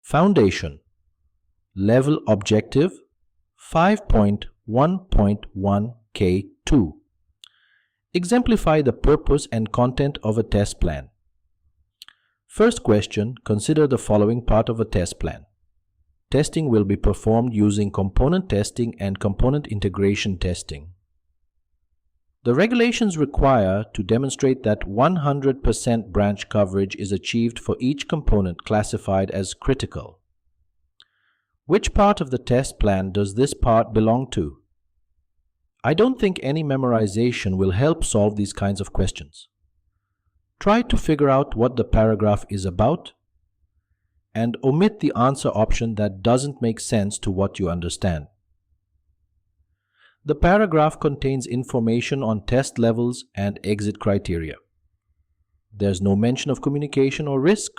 Foundation. Level Objective 5.1.1 K2. Exemplify the purpose and content of a test plan. First question, consider the following part of a test plan. Testing will be performed using component testing and component integration testing. The regulations require to demonstrate that 100% branch coverage is achieved for each component classified as critical. Which part of the test plan does this part belong to? I don't think any memorization will help solve these kinds of questions. Try to figure out what the paragraph is about and omit the answer option that doesn't make sense to what you understand. The paragraph contains information on test levels and exit criteria. There's no mention of communication or risk,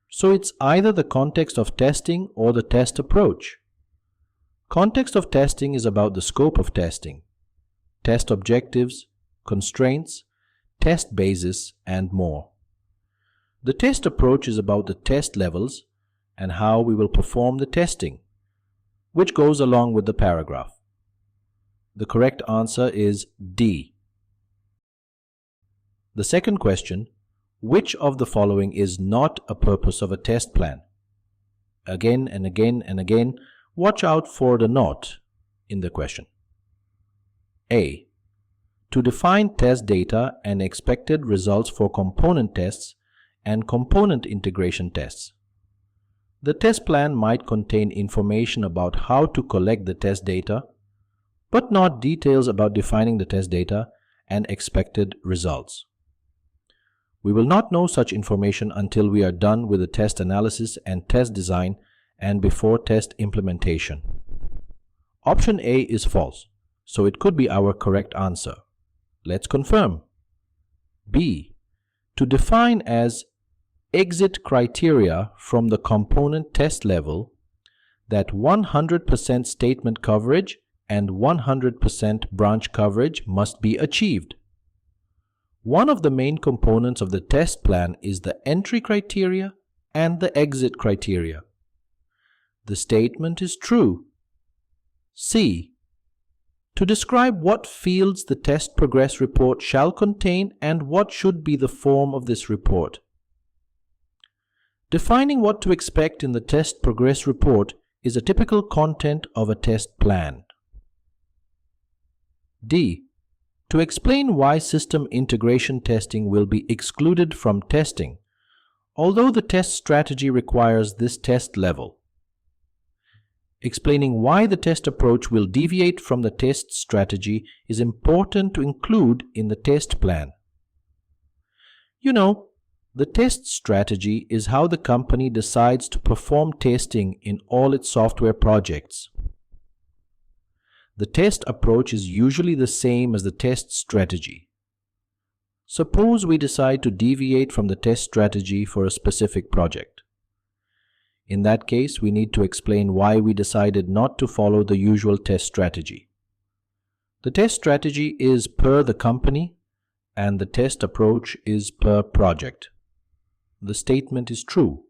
so it's either the context of testing or the test approach. Context of testing is about the scope of testing, test objectives, constraints, test basis, and more. The test approach is about the test levels and how we will perform the testing, which goes along with the paragraph. The correct answer is D. The second question, which of the following is not a purpose of a test plan? Again and again and again, watch out for the not in the question. A. To define test data and expected results for component tests and component integration tests. The test plan might contain information about how to collect the test data, but not details about defining the test data and expected results. We will not know such information until we are done with the test analysis and test design and before test implementation. Option A is false, so it could be our correct answer. Let's confirm. B. To define as exit criteria from the component test level that 100% statement coverage and 100% branch coverage must be achieved. One of the main components of the test plan is the entry criteria and the exit criteria. The statement is true. C. To describe what fields the test progress report shall contain and what should be the form of this report. Defining what to expect in the test progress report is a typical content of a test plan. D. To explain why system integration testing will be excluded from testing, although the test strategy requires this test level. Explaining why the test approach will deviate from the test strategy is important to include in the test plan. You know, the test strategy is how the company decides to perform testing in all its software projects. The test approach is usually the same as the test strategy. Suppose we decide to deviate from the test strategy for a specific project. In that case, we need to explain why we decided not to follow the usual test strategy. The test strategy is per the company and the test approach is per project. The statement is true.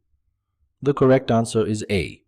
The correct answer is A.